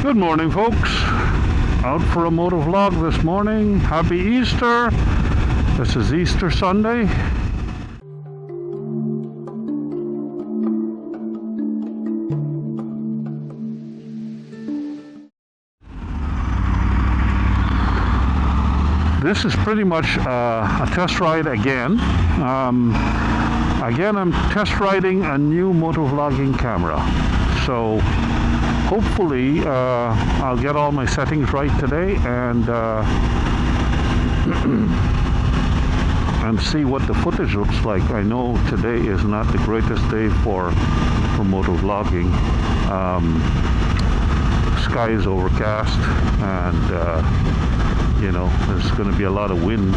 Good morning, folks. Out for a motovlog this morning. Happy Easter. This is Easter Sunday. This is pretty much a test ride again. Again, I'm test riding a new motovlogging camera. So hopefully I'll get all my settings right today and and see what the footage looks like. I know today is not the greatest day for motovlogging. Sky is overcast and you know, there's going to be a lot of wind.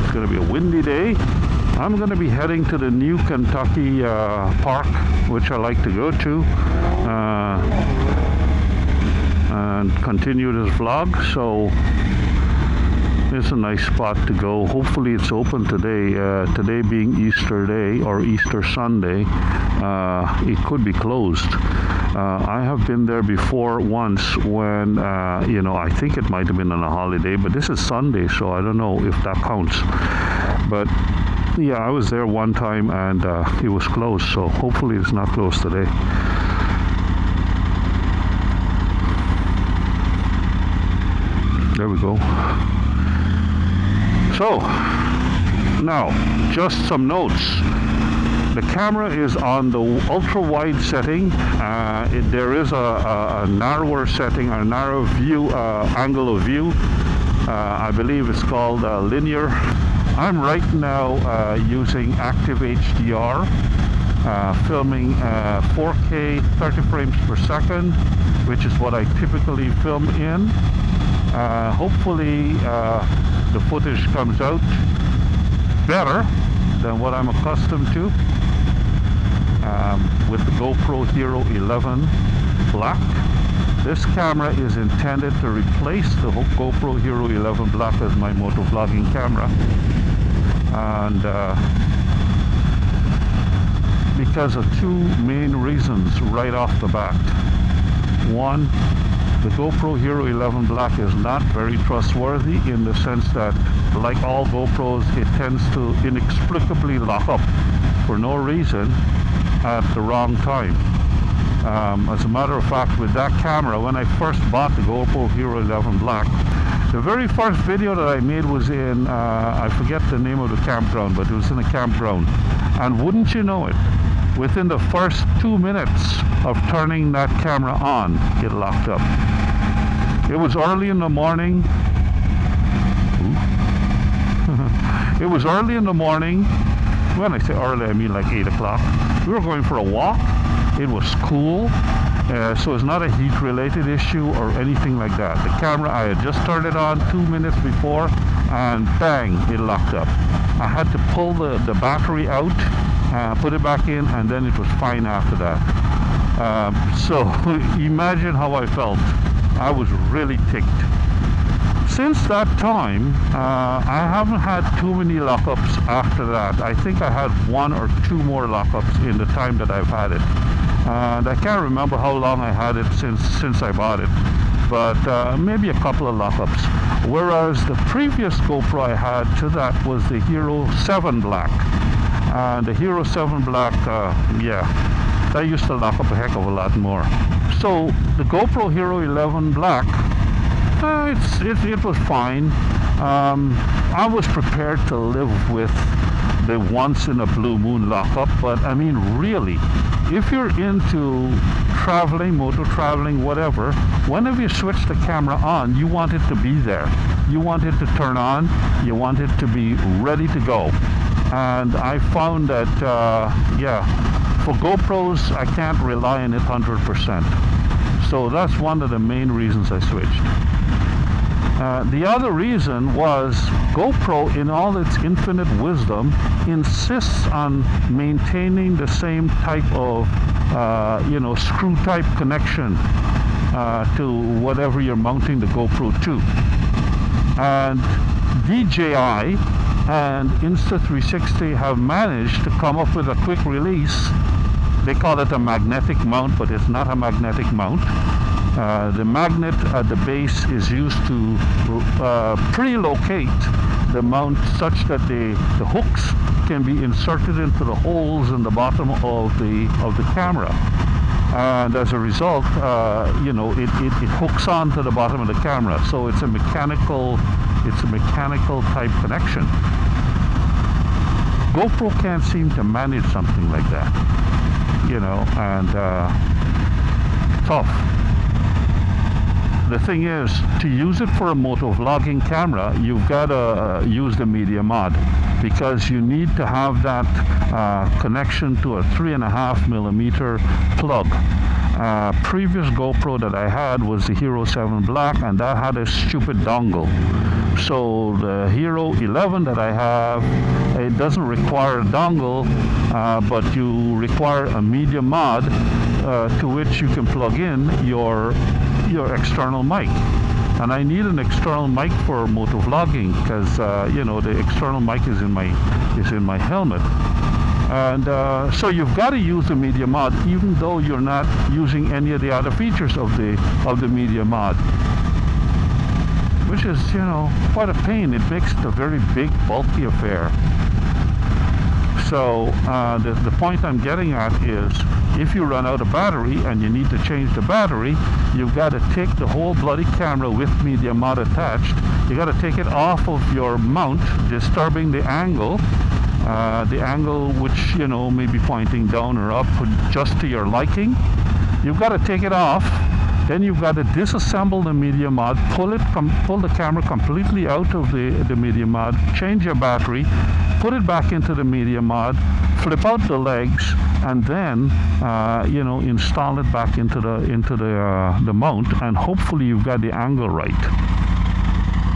It's going to be a windy day. I'm going to be heading to the new Kentucky park, which I like to go to, and continue this vlog. So it's a nice spot to go. Hopefully it's open today. Today being Easter Day or Easter Sunday, it could be closed. I have been there before once when, you know, I think it might have been on a holiday, but this is Sunday, so I don't know if that counts. But yeah, I was there one time and it was closed, so hopefully it's not closed today. There we go. So, now, just some notes. The camera is on the ultra-wide setting. There is a narrower setting, a narrow view, angle of view. I believe it's called linear. I'm right now using active HDR, filming 4K 30 frames per second, which is what I typically film in. Hopefully the footage comes out better than what I'm accustomed to with the GoPro Hero 11 Black. This camera is intended to replace the GoPro Hero 11 Black as my motovlogging camera, and because of two main reasons right off the bat. One, the GoPro Hero 11 Black is not very trustworthy in the sense that, like all GoPros, it tends to inexplicably lock up for no reason at the wrong time. As a matter of fact, with that camera, when I first bought the GoPro Hero 11 Black, the very first video that I made was in, I forget the name of the campground, but it was in a campground. And wouldn't you know it, within the first 2 minutes of turning that camera on, it locked up. It was early in the morning. It was early in the morning. When I say early, I mean like 8 o'clock. We were going for a walk. It was cool, so it's not a heat-related issue or anything like that. The camera, I had just turned it on 2 minutes before, and bang, it locked up. I had to pull the battery out, put it back in, and then it was fine after that. So imagine how I felt. I was really ticked. Since that time, I haven't had too many lockups after that. I think I had 1 or 2 more lockups in the time that I've had it. And I can't remember how long I had it since I bought it, but maybe a couple of lockups. Whereas the previous GoPro I had to that was the Hero 7 Black. And the Hero 7 Black, yeah, that used to lock up a heck of a lot more. So the GoPro Hero 11 Black, it was fine. I was prepared to live with the once in a blue moon lockup, but I mean, really, if you're into traveling, motor traveling, whatever, whenever you switch the camera on, you want it to be there. You want it to turn on. You want it to be ready to go. And I found that, yeah, for GoPros, I can't rely on it 100%. So that's one of the main reasons I switched. The other reason was GoPro, in all its infinite wisdom, insists on maintaining the same type of, you know, screw type connection to whatever you're mounting the GoPro to. And DJI and Insta360 have managed to come up with a quick release They call it a magnetic mount, but it's not a magnetic mount. The magnet at the base is used to pre-locate the mount such that the hooks can be inserted into the holes in the bottom of the camera. And as a result, it hooks onto the bottom of the camera. So it's a mechanical type connection. GoPro can't seem to manage something like that, and tough. The thing is, to use it for a motovlogging camera, you've got to use the media mod, because you need to have that connection to a 3.5mm plug. Previous GoPro that I had was the Hero 7 Black, and that had a stupid dongle. So the Hero 11 that I have, it doesn't require a dongle, but you require a media mod to which you can plug in your external mic. And I need an external mic for motovlogging, because the external mic is in my helmet. And so you've got to use the media mod, even though you're not using any of the other features of the media mod, which is quite a pain. It makes it a very big, bulky affair. So the point I'm getting at is, if you run out of battery and you need to change the battery, you've got to take the whole bloody camera with media mod attached. You got to take it off of your mount, disturbing the angle which may be pointing down or up just to your liking. You've got to take it off. Then you've got to disassemble the media mod, pull the camera completely out of the media mod, change your battery, put it back into the media mod, flip out the legs, and then install it back into the mount, and hopefully you've got the angle right.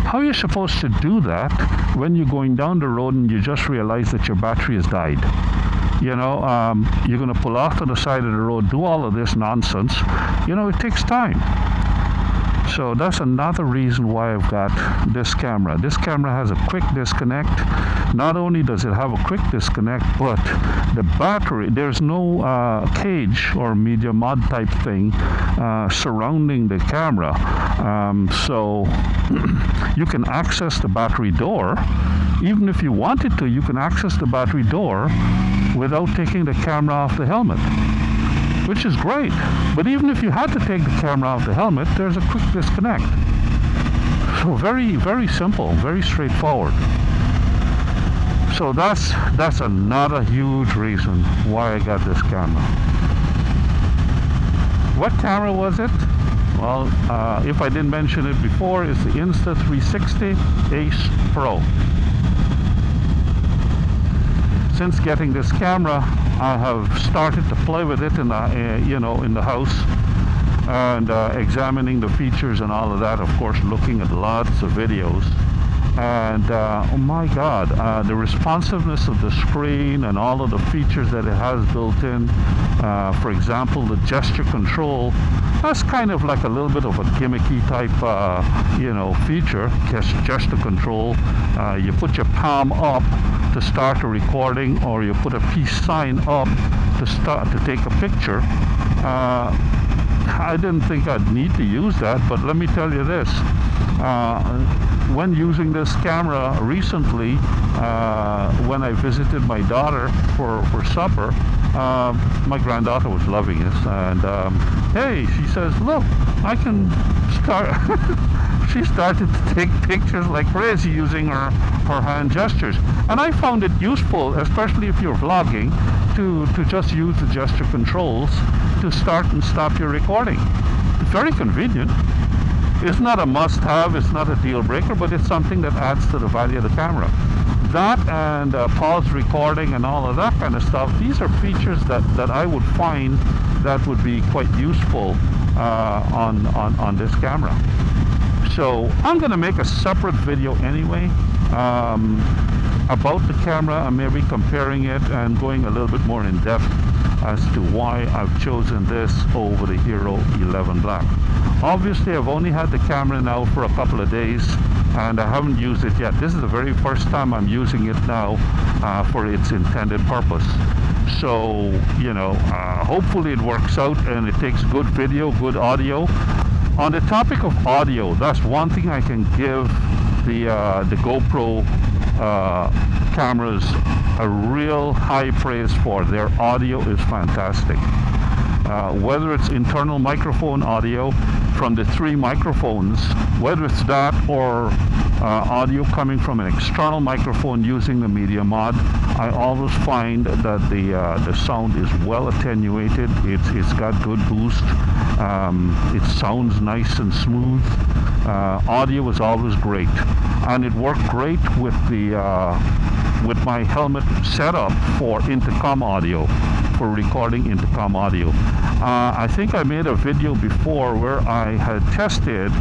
How are you supposed to do that when you're going down the road and you just realize that your battery has died? You're going to pull off to the side of the road, do all of this nonsense. It takes time. So that's another reason why I've got this camera. This camera has a quick disconnect. Not only does it have a quick disconnect, but the battery, there's no cage or media mod type thing surrounding the camera. So you can access the battery door. Even if you wanted to, you can access the battery door without taking the camera off the helmet, which is great. But even if you had to take the camera off the helmet, there's a quick disconnect. So very, very simple, very straightforward. So that's another huge reason why I got this camera. What camera was it? Well, if I didn't mention it before, it's the Insta360 Ace Pro. Since getting this camera, I have started to play with it in the house, and examining the features and all of that. Of course, looking at lots of videos, and oh my God, the responsiveness of the screen and all of the features that it has built in. For example, the gesture control. That's kind of like a little bit of a gimmicky type, feature. Gesture control. You put your palm up to start a recording, or you put a peace sign up to take a picture. I didn't think I'd need to use that, but let me tell you this. When using this camera recently, when I visited my daughter for supper, my granddaughter was loving this, and hey, she says, look, I can start. She started to take pictures like crazy using her hand gestures, and I found it useful, especially if you're vlogging, to just use the gesture controls to start and stop your recording. It's very convenient. It's not a must-have, it's not a deal breaker, but it's something that adds to the value of the camera. That and pause recording and all of that kind of stuff, these are features that I would find that would be quite useful on this camera. So I'm going to make a separate video anyway about the camera, and maybe comparing it and going a little bit more in depth as to why I've chosen this over the Hero 11 Black. Obviously, I've only had the camera now for a couple of days, and I haven't used it yet. This is the very first time I'm using it now for its intended purpose. So, hopefully it works out and it takes good video, good audio. On the topic of audio, that's one thing I can give the GoPro cameras a real high praise for. Their audio is fantastic. Whether it's internal microphone audio from the 3 microphones, whether it's that or audio coming from an external microphone using the media mod, I always find that the sound is well attenuated. It's got good boost. It sounds nice and smooth. Audio is always great, and it worked great with my helmet setup for intercom audio, for recording intercom audio. I think I made a video before where I had tested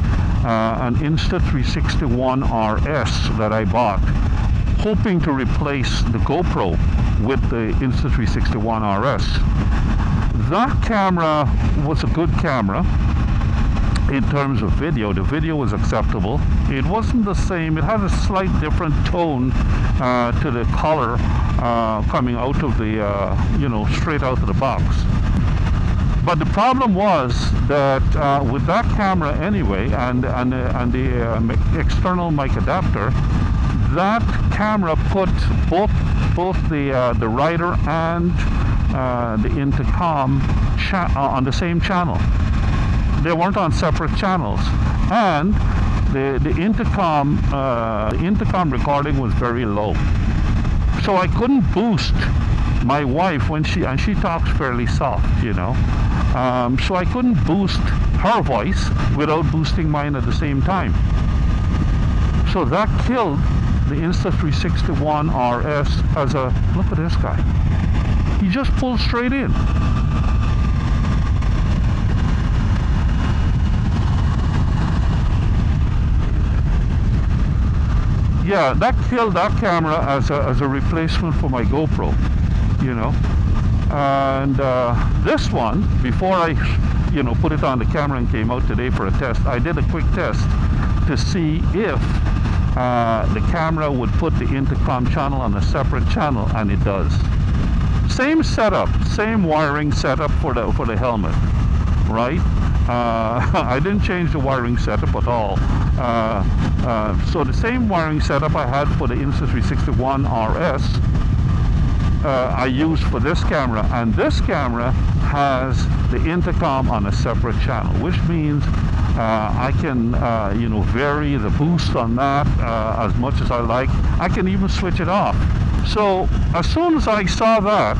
an Insta360 RS that I bought, hoping to replace the GoPro with the Insta360 RS. That camera was a good camera in terms of video. The video was acceptable. It wasn't the same. It had a slight different tone to the color coming out of the, straight out of the box. But the problem was that with that camera anyway, and the external mic adapter, that camera put both the rider and the intercom on the same channel. They weren't on separate channels, and the intercom recording was very low. So I couldn't boost my wife when she talks fairly soft, so I couldn't boost her voice without boosting mine at the same time. So that killed the Insta360 RS as a, look at this guy. He just pulled straight in. Yeah, that killed that camera as a replacement for my GoPro, And this one, before I, put it on the camera and came out today for a test, I did a quick test to see if the camera would put the intercom channel on a separate channel, and it does. Same setup, same wiring setup for the helmet, right? I didn't change the wiring setup at all. So the same wiring setup I had for the Insta360 RS, I used for this camera, and this camera has the intercom on a separate channel, which means I can vary the boost on that as much as I like. I can even switch it off. So as soon as I saw that,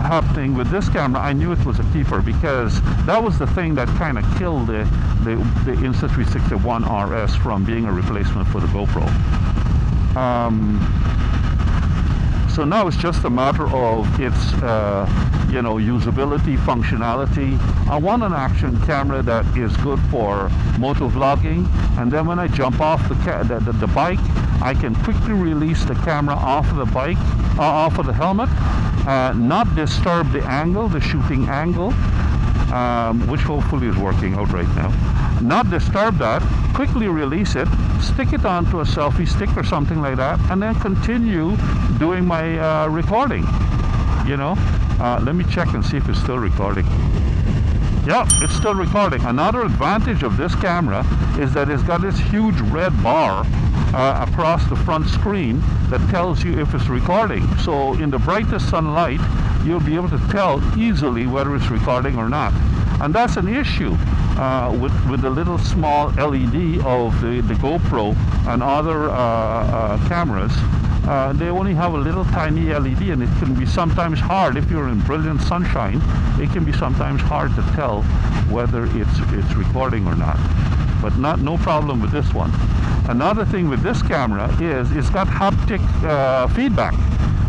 happening with this camera, I knew it was a keeper, because that was the thing that kind of killed the Insta360 RS from being a replacement for the GoPro. So now it's just a matter of its, usability, functionality. I want an action camera that is good for motovlogging, and then when I jump off the bike, I can quickly release the camera off of the bike, off of the helmet, not disturb the angle, the shooting angle, which hopefully is working out right now. Not disturb that, quickly release it, stick it onto a selfie stick or something like that, and then continue doing my recording. Let me check and see if it's still recording. Yeah, it's still recording. Another advantage of this camera is that it's got this huge red bar across the front screen that tells you if it's recording. So in the brightest sunlight, you'll be able to tell easily whether it's recording or not. And that's an issue with the little small LED of the GoPro and other cameras. They only have a little tiny LED, and it can be sometimes hard, if you're in brilliant sunshine, it can be sometimes hard to tell whether it's recording or not. But no problem with this one. Another thing with this camera is it's got haptic feedback.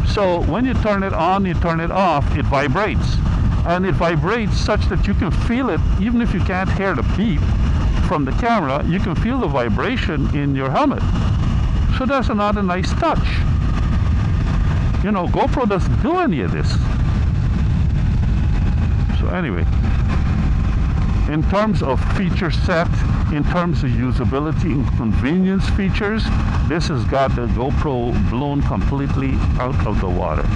So when you turn it on, you turn it off, it vibrates. And it vibrates such that you can feel it, even if you can't hear the beep from the camera, you can feel the vibration in your helmet. So that's another nice touch. GoPro doesn't do any of this. So anyway, in terms of feature set, in terms of usability and convenience features, this has got the GoPro blown completely out of the water.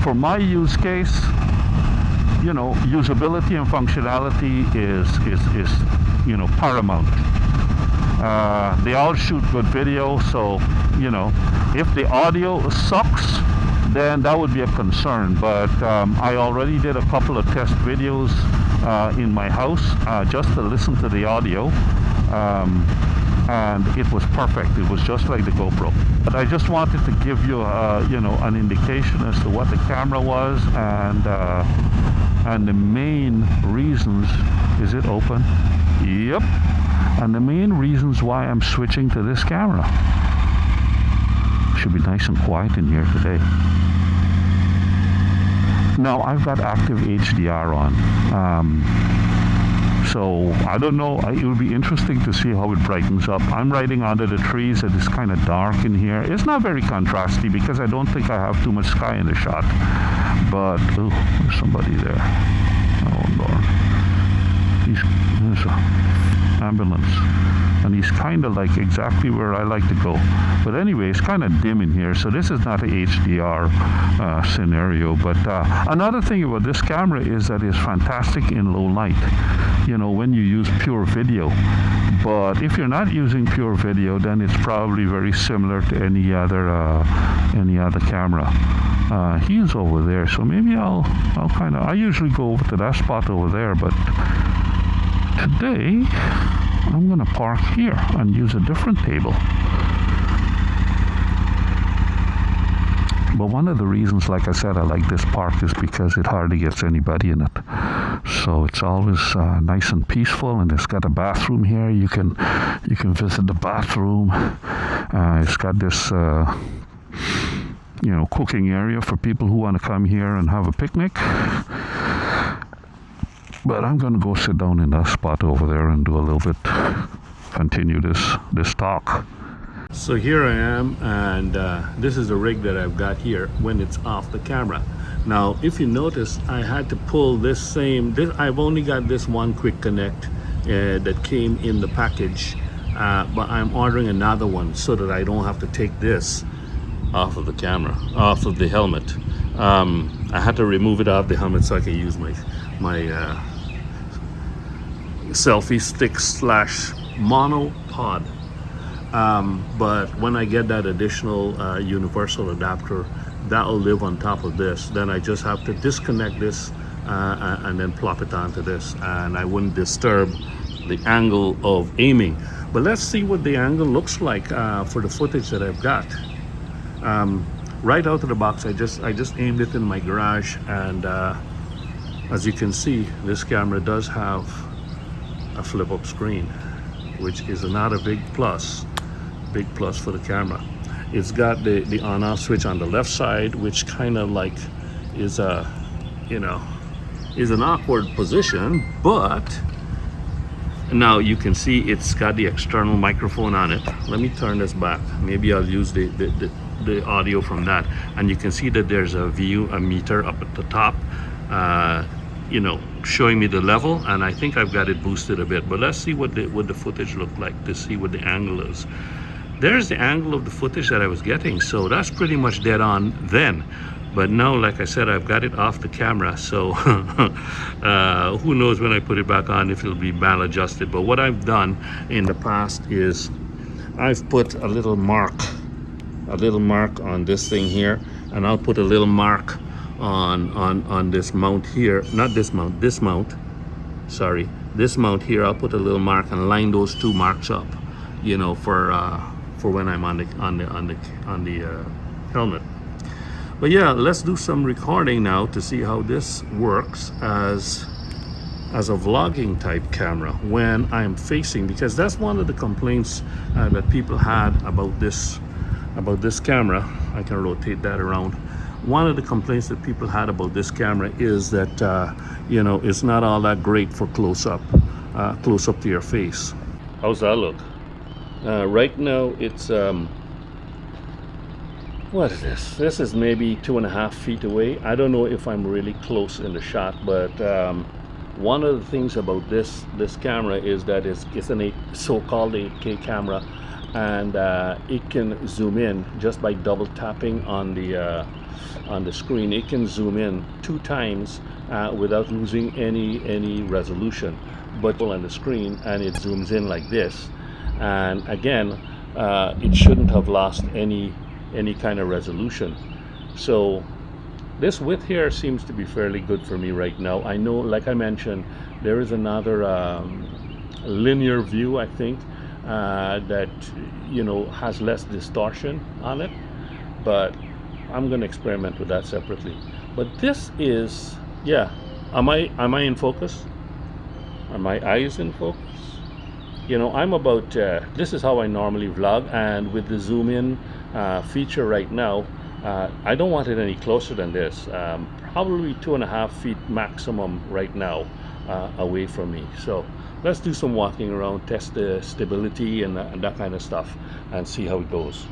For my use case, you know, usability and functionality is you know, paramount. They all shoot good video, so you know, if the audio sucks, then that would be a concern. But I already did a couple of test videos in my house just to listen to the audio, and it was perfect. It was just like the GoPro. But I just wanted to give you you know, an indication as to what the camera was, and the main reasons. Is it open? Yep. And the main reasons why I'm switching to this camera. Should be nice and quiet in here today. Now I've got active HDR on, so I don't know, it will be interesting to see how it brightens up. I'm riding under the trees and it's kind of dark in here. It's not very contrasty because I don't think I have too much sky in the shot, but oh, there's somebody there. Oh Lord, there's an ambulance, and he's kind of like exactly where I like to go. But anyway, it's kind of dim in here, so this is not a HDR scenario. But another thing about this camera is that it's fantastic in low light, you know, when you use pure video. But if you're not using pure video, then it's probably very similar to any other camera. He's over there, so maybe I'll kind of, I usually go over to that spot over there, but today I'm gonna park here and use a different table. But one of the reasons, like I said, I like this park is because it hardly gets anybody in it. So it's always nice and peaceful, and it's got a bathroom here. You can visit the bathroom. It's got this you know, cooking area for people who want to come here and have a picnic. But I'm going to go sit down in that spot over there and do a little bit, continue this talk. So here I am, and this is the rig that I've got here when it's off the camera. Now, if you notice, I had to pull this I've only got this one quick connect that came in the package, but I'm ordering another one so that I don't have to take this off of the camera, off of the helmet. I had to remove it off the helmet so I can use my selfie stick / monopod. But when I get that additional universal adapter, that'll live on top of this. Then I just have to disconnect this and then plop it onto this, and I wouldn't disturb the angle of aiming. But let's see what the angle looks like for the footage that I've got. Right out of the box, I just aimed it in my garage, and as you can see, this camera does have a flip-up screen, which is not a big plus for the camera. It's got the on-off switch on the left side, which kind of like is a, you know, is an awkward position, but now you can see it's got the external microphone on it. Let me turn this back. Maybe I'll use the audio from that, and you can see that there's a meter up at the top, you know, showing me the level, and I think I've got it boosted a bit. But let's see what the footage looked like to see what the angle is. There's the angle of the footage that I was getting, so that's pretty much dead on then. But now, like I said, I've got it off the camera, so who knows when I put it back on if it'll be maladjusted. But what I've done in the past is I've put a little mark on this thing here, and I'll put a little mark on this mount here, not this mount, this mount, sorry, this mount here. I'll put a little mark and line those two marks up, you know, for when I'm on the helmet. But yeah, let's do some recording now to see how this works as a vlogging type camera when I'm facing, because that's one of the complaints that people had about this camera. I can rotate that around. One of the complaints that people had about this camera is that you know, it's not all that great for close up to your face. How's that look? Right now it's what is this? This is maybe 2.5 feet away. I don't know if I'm really close in the shot, but One of the things about this camera is that it's a so-called 8K camera, and it can zoom in just by double tapping on the screen. It can zoom in 2 times without losing any resolution, but on the screen, and it zooms in like this, and again it shouldn't have lost any kind of resolution. So this width here seems to be fairly good for me right now. I know, like I mentioned, there is another linear view, I think, that, you know, has less distortion on it, but I'm going to experiment with that separately. But this is, yeah, am I in focus? Are my eyes in focus? You know, I'm about, this is how I normally vlog, and with the zoom in feature right now, I don't want it any closer than this. Probably 2.5 feet maximum right now away from me. So let's do some walking around, test the stability and that kind of stuff, and see how it goes.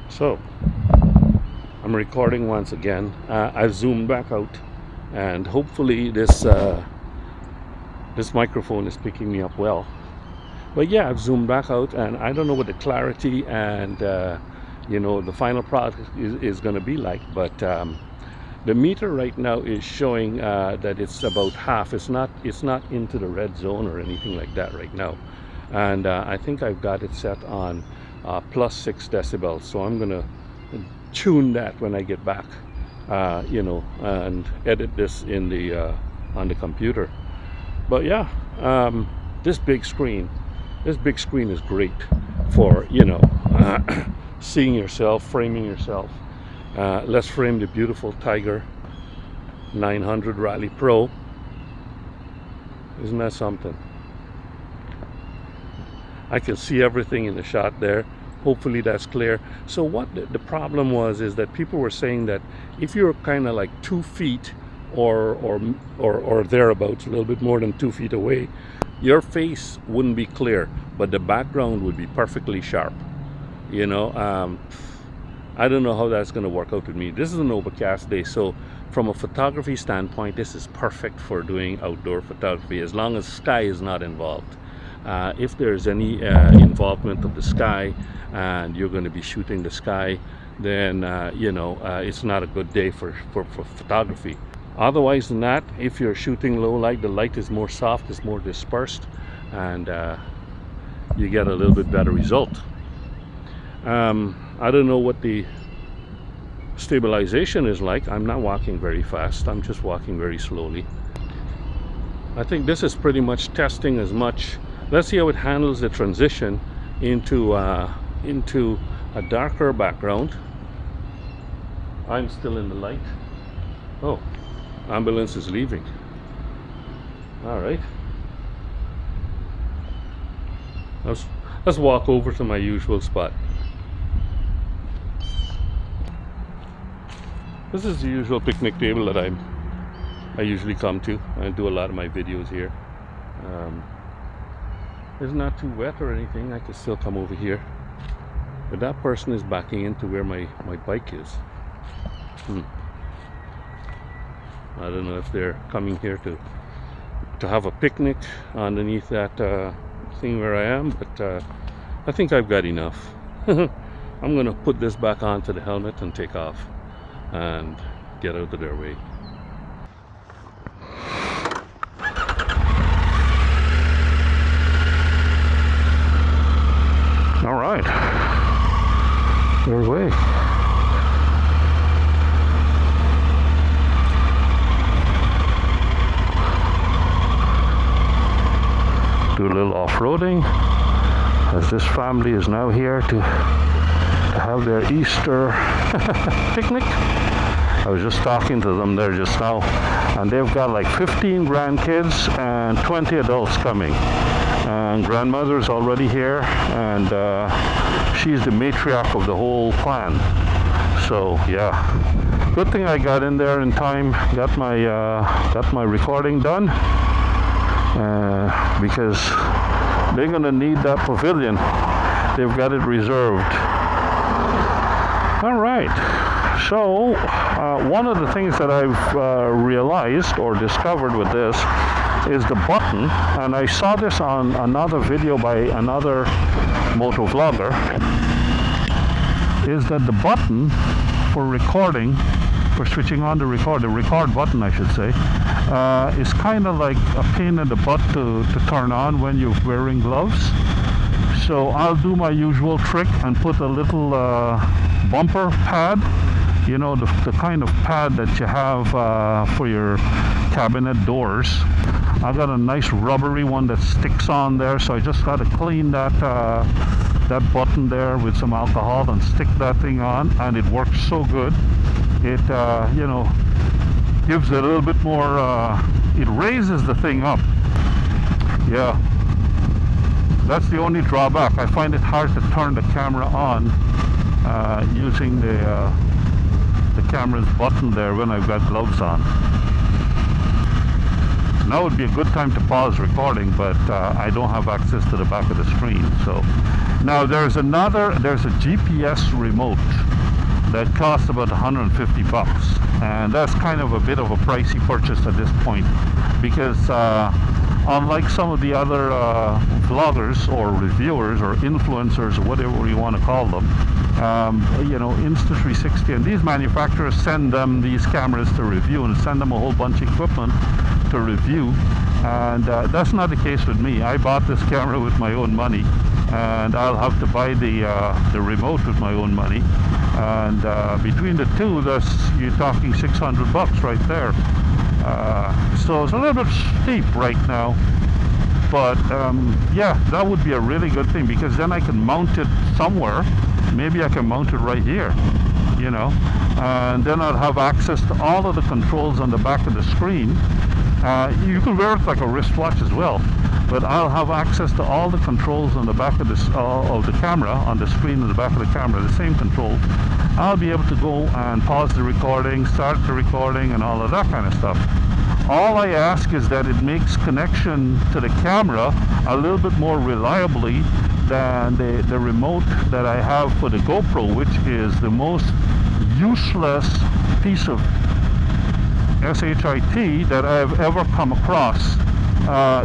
So I'm recording once again. I've zoomed back out, and hopefully this microphone is picking me up well. But yeah, I've zoomed back out, and I don't know what the clarity and you know, the final product is going to be like, but the meter right now is showing that it's about half. It's not into the red zone or anything like that right now, and I think I've got it set on plus 6 decibels. So I'm gonna tune that when I get back, you know, and edit this in the on the computer. But yeah, this big screen is great for, you know, seeing yourself, framing yourself. Let's frame the beautiful Tiger 900 Rally Pro. Isn't that something? I can see everything in the shot there. Hopefully that's clear. So what the problem was is that people were saying that if you're kind of like 2 feet or thereabouts, a little bit more than 2 feet away, your face wouldn't be clear, but the background would be perfectly sharp. You know, I don't know how that's going to work out with me. This is an overcast day, so from a photography standpoint, this is perfect for doing outdoor photography, as long as sky is not involved. If there's any involvement of the sky and you're going to be shooting the sky, then you know, it's not a good day for photography. Otherwise than that, if you're shooting low light, the light is more soft, it's more dispersed, and you get a little bit better result. I don't know what the stabilization is like. I'm not walking very fast, I'm just walking very slowly. I think this is pretty much testing as much. Let's see how it handles the transition into a darker background. I'm still in the light. Oh, ambulance is leaving. All right, let's walk over to my usual spot. This is the usual picnic table that I usually come to. I do a lot of my videos here. It's not too wet or anything. I can still come over here. But that person is backing into where my bike is. I don't know if they're coming here to have a picnic underneath that thing where I am, but I think I've got enough. I'm gonna put this back onto the helmet and take off and get out of their way. All right, their way. Do a little off-roading, as this family is now here to have their Easter picnic. I was just talking to them there just now, and they've got like 15 grandkids and 20 adults coming, and grandmother's already here, and she's the matriarch of the whole clan. So yeah, good thing I got in there in time, got my recording done, because they're gonna need that pavilion. They've got it reserved. All right, So one of the things that I've realized or discovered with this is the button, and I saw this on another video by another motovlogger, is that the button for recording, for switching on the record button I should say, is kind of like a pain in the butt to turn on when you're wearing gloves. So I'll do my usual trick and put a little bumper pad, you know, the kind of pad that you have for your cabinet doors. I got a nice rubbery one that sticks on there, so I just got to clean that button there with some alcohol and stick that thing on, and it works so good. It you know, gives it a little bit more, it raises the thing up. Yeah, that's the only drawback. I find it hard to turn the camera on using the camera's button there when I've got gloves on. Now would be a good time to pause recording, but I don't have access to the back of the screen. So now there's a GPS remote that costs about 150 bucks, and that's kind of a bit of a pricey purchase at this point, because unlike some of the other vloggers or reviewers or influencers or whatever you want to call them, you know, Insta360 and these manufacturers send them these cameras to review and send them a whole bunch of equipment to review, and that's not the case with me. I bought this camera with my own money, and I'll have to buy the remote with my own money, and between the two, you're talking 600 bucks right there. So it's a little bit steep right now, but yeah, that would be a really good thing, because then I can mount it somewhere. Maybe I can mount it right here, you know, and then I'll have access to all of the controls on the back of the screen. You can wear it like a wristwatch as well, but I'll have access to all the controls on the back of the camera, on the screen in the back of the camera, the same controls. I'll be able to go and pause the recording, start the recording, and all of that kind of stuff. All I ask is that it makes connection to the camera a little bit more reliably than the remote that I have for the GoPro, which is the most useless piece of SHIT that I've ever come across,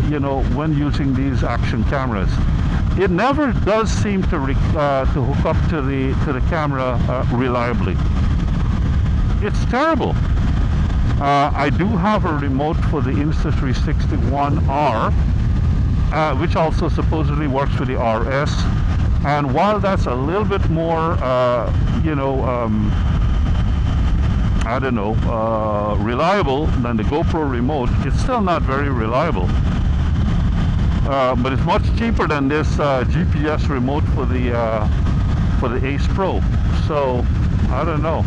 you know, when using these action cameras. It never does seem to hook up to the camera reliably. It's terrible. I do have a remote for the Insta360 One-R, which also supposedly works for the RS, and while that's a little bit more, you know, I don't know, reliable than the GoPro remote, it's still not very reliable. But it's much cheaper than this GPS remote for the Ace Pro. So I don't know.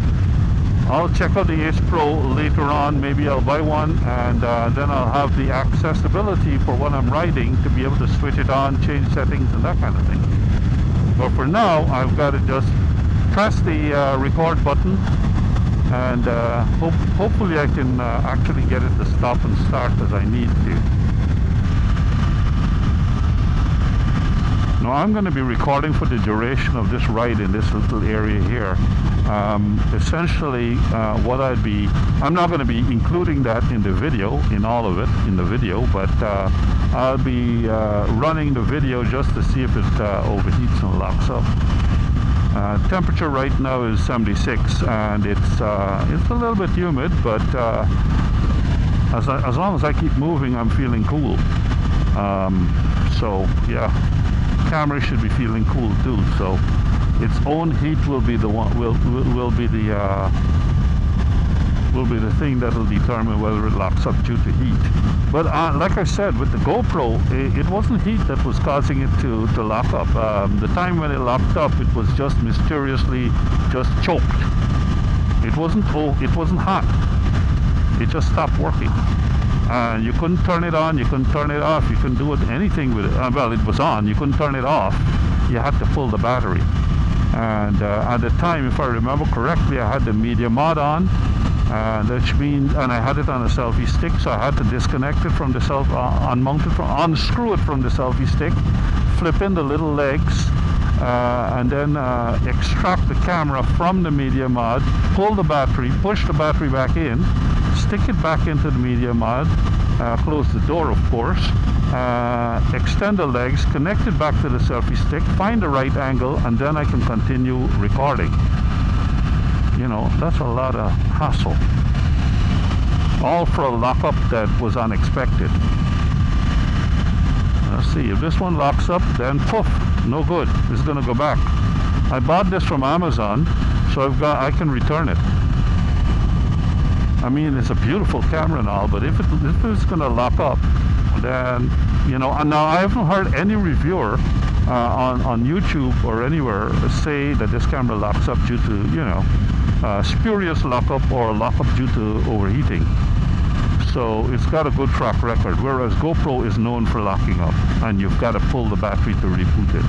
I'll check out the Ace Pro later on. Maybe I'll buy one, and then I'll have the accessibility for when I'm riding to be able to switch it on, change settings, and that kind of thing. But for now, I've got to just press the record button, and hopefully I can actually get it to stop and start as I need to. Now I'm going to be recording for the duration of this ride in this little area here. Essentially what I'm not going to be including that in the video, in all of it in the video, but I'll be running the video just to see if it overheats and locks up. Temperature right now is 76, and it's a little bit humid, but as long as I keep moving, I'm feeling cool. So yeah, camera should be feeling cool too. So its own heat will be the one will be the thing that will determine whether it locks up due to heat. But like I said, with the GoPro, it wasn't heat that was causing it to lock up. The time when it locked up, it was just mysteriously just choked. It wasn't hot. It just stopped working. You couldn't turn it on, you couldn't turn it off, you couldn't do anything with it. Well, it was on, you couldn't turn it off. You had to pull the battery. And at the time, if I remember correctly, I had the media mod on, which means, and I had it on a selfie stick, so I had to disconnect it from the unscrew it from the selfie stick, flip in the little legs, and then extract the camera from the media mod, pull the battery, push the battery back in, stick it back into the media mod, close the door of course, extend the legs, connect it back to the selfie stick, find the right angle, and then I can continue recording. You know, that's a lot of hassle. All for a lockup that was unexpected. Let's see, if this one locks up, then poof, no good. It's gonna go back. I bought this from Amazon, so I can return it. I mean, it's a beautiful camera and all, but if it's gonna lock up, then, you know, and now I haven't heard any reviewer on YouTube or anywhere say that this camera locks up due to, you know, spurious lockup or lockup due to overheating. So it's got a good track record, whereas GoPro is known for locking up, and you've got to pull the battery to reboot it.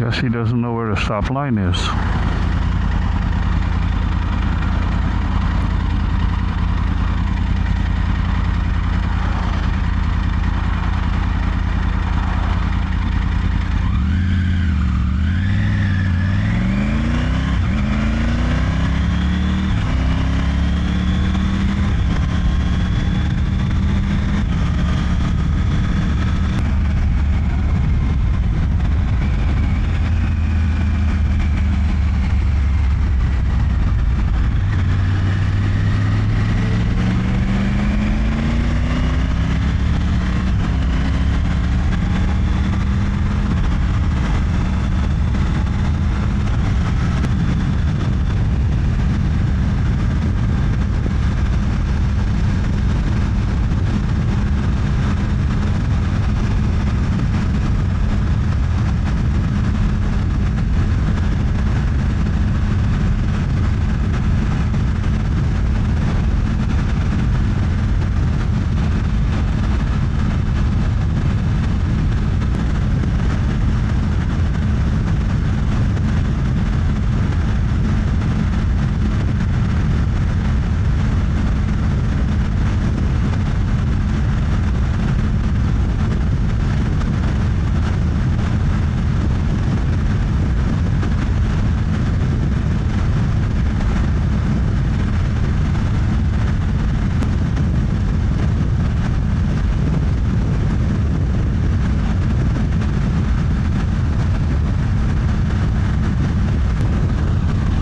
Guess he doesn't know where the stop line is.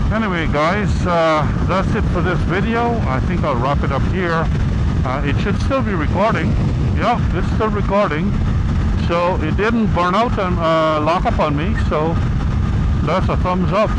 Anyway guys, that's it for this video. I think I'll wrap it up here. It should still be recording. Yeah, it's still recording. So it didn't burn out and lock up on me, so that's a thumbs up.